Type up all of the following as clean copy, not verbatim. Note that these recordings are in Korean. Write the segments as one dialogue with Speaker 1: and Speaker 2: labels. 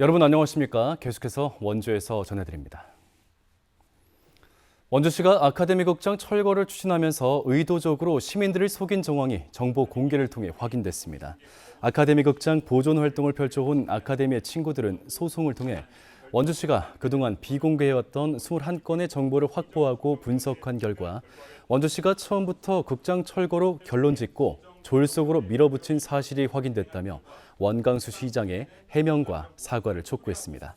Speaker 1: 여러분 안녕하십니까? 계속해서 원주에서 전해드립니다. 원주시가 아카데미 극장 철거를 추진하면서 의도적으로 시민들을 속인 정황이 정보 공개를 통해 확인됐습니다. 아카데미 극장 보존 활동을 펼쳐온 아카데미의 친구들은 소송을 통해 원주시가 그동안 비공개해왔던 21건의 정보를 확보하고 분석한 결과 원주시가 처음부터 극장 철거로 결론짓고 졸속으로 밀어붙인 사실이 확인됐다며 원광수 시장의 해명과 사과를 촉구했습니다.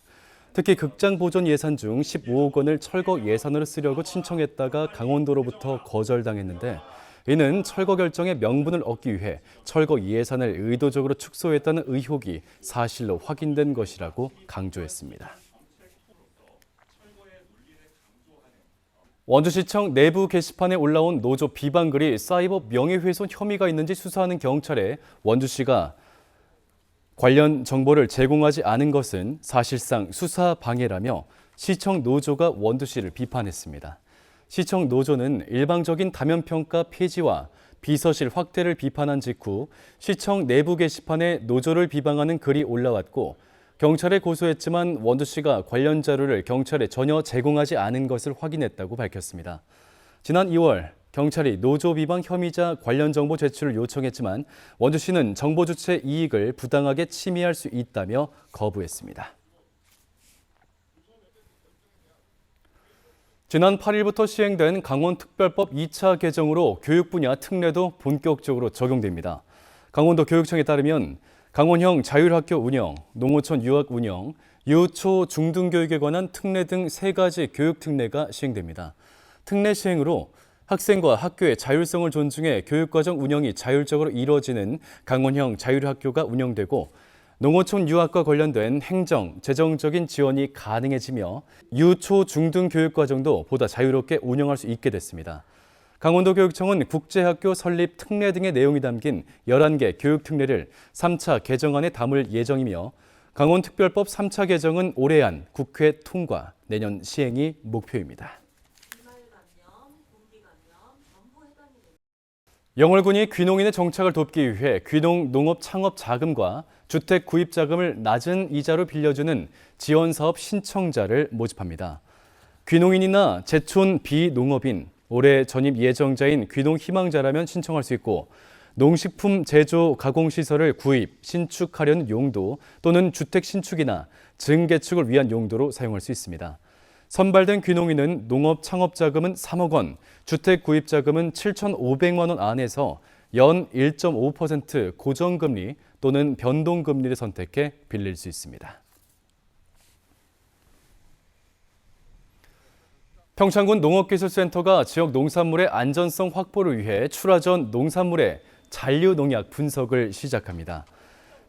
Speaker 1: 특히 극장 보존 예산 중 15억 원을 철거 예산으로 쓰려고 신청했다가 강원도로부터 거절당했는데 이는 철거 결정의 명분을 얻기 위해 철거 예산을 의도적으로 축소했다는 의혹이 사실로 확인된 것이라고 강조했습니다. 원주시청 내부 게시판에 올라온 노조 비방글이 사이버 명예훼손 혐의가 있는지 수사하는 경찰에 원주시가 관련 정보를 제공하지 않은 것은 사실상 수사 방해라며 시청 노조가 원주시를 비판했습니다. 시청 노조는 일방적인 다면평가 폐지와 비서실 확대를 비판한 직후 시청 내부 게시판에 노조를 비방하는 글이 올라왔고 경찰에 고소했지만 원주시가 관련 자료를 경찰에 전혀 제공하지 않은 것을 확인했다고 밝혔습니다. 지난 2월 경찰이 노조 비방 혐의자 관련 정보 제출을 요청했지만 원주시는 정보 주체 이익을 부당하게 침해할 수 있다며 거부했습니다. 지난 8일부터 시행된 강원특별법 2차 개정으로 교육 분야 특례도 본격적으로 적용됩니다. 강원도 교육청에 따르면 강원형 자율학교 운영, 농어촌 유학 운영, 유초 중등교육에 관한 특례 등 3가지 교육 특례가 시행됩니다. 특례 시행으로 학생과 학교의 자율성을 존중해 교육과정 운영이 자율적으로 이루어지는 강원형 자율학교가 운영되고 농어촌 유학과 관련된 행정, 재정적인 지원이 가능해지며 유초 중등 교육과정도 보다 자유롭게 운영할 수 있게 됐습니다. 강원도 교육청은 국제학교 설립 특례 등의 내용이 담긴 11개 교육 특례를 3차 개정안에 담을 예정이며 강원특별법 3차 개정은 올해 안 국회 통과, 내년 시행이 목표입니다. 영월군이 귀농인의 정착을 돕기 위해 귀농 농업 창업 자금과 주택 구입 자금을 낮은 이자로 빌려주는 지원 사업 신청자를 모집합니다. 귀농인이나 제촌 비농업인, 올해 전입 예정자인 귀농 희망자라면 신청할 수 있고 농식품 제조 가공시설을 구입, 신축하려는 용도 또는 주택 신축이나 증개축을 위한 용도로 사용할 수 있습니다. 선발된 귀농인은 농업 창업자금은 3억 원, 주택 구입자금은 7,500만 원 안에서 연 1.5% 고정금리 또는 변동금리를 선택해 빌릴 수 있습니다. 평창군 농업기술센터가 지역 농산물의 안전성 확보를 위해 출하 전 농산물의 잔류농약 분석을 시작합니다.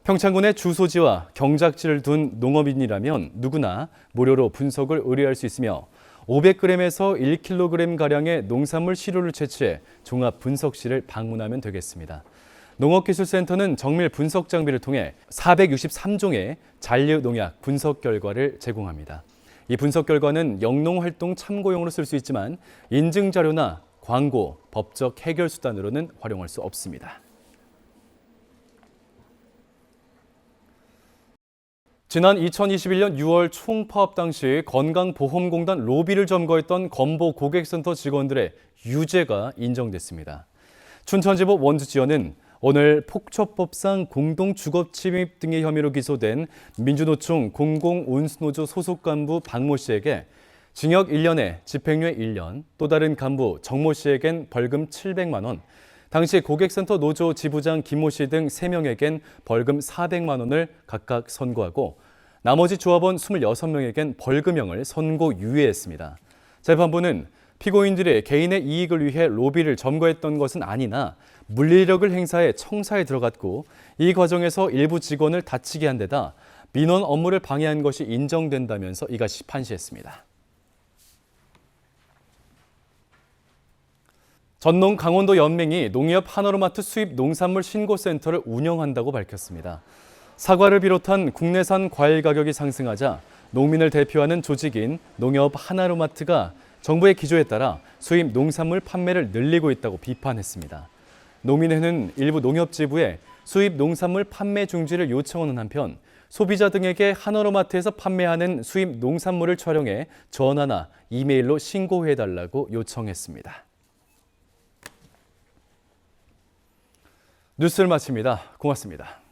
Speaker 1: 평창군의 주소지와 경작지를 둔 농업인이라면 누구나 무료로 분석을 의뢰할 수 있으며 500g에서 1kg가량의 농산물 시료를 채취해 종합분석실을 방문하면 되겠습니다. 농업기술센터는 정밀 분석 장비를 통해 463종의 잔류농약 분석 결과를 제공합니다. 이 분석 결과는 영농활동 참고용으로 쓸 수 있지만 인증자료나 광고, 법적 해결 수단으로는 활용할 수 없습니다. 지난 2021년 6월 총파업 당시 건강보험공단 로비를 점거했던 건보 고객센터 직원들의 유죄가 인정됐습니다. 춘천지법 원주지원은 오늘 폭처법상 공동주거침입 등의 혐의로 기소된 민주노총 공공운수노조 소속 간부 박모 씨에게 징역 1년에 집행유예 1년, 또 다른 간부 정모 씨에겐 벌금 700만 원, 당시 고객센터 노조 지부장 김모 씨 등 3명에겐 벌금 400만 원을 각각 선고하고 나머지 조합원 26명에겐 벌금형을 선고유예했습니다. 재판부는 피고인들이 개인의 이익을 위해 로비를 점거했던 것은 아니나 물리력을 행사해 청사에 들어갔고 이 과정에서 일부 직원을 다치게 한 데다 민원 업무를 방해한 것이 인정된다면서 이같이 판시했습니다. 전농 강원도 연맹이 농협 하나로마트 수입 농산물 신고센터를 운영한다고 밝혔습니다. 사과를 비롯한 국내산 과일 가격이 상승하자 농민을 대표하는 조직인 농협 하나로마트가 정부의 기조에 따라 수입 농산물 판매를 늘리고 있다고 비판했습니다. 농민회는 일부 농협지부에 수입 농산물 판매 중지를 요청하는 한편 소비자 등에게 한화로마트에서 판매하는 수입 농산물을 촬영해 전화나 이메일로 신고해달라고 요청했습니다. 뉴스를 마칩니다. 고맙습니다.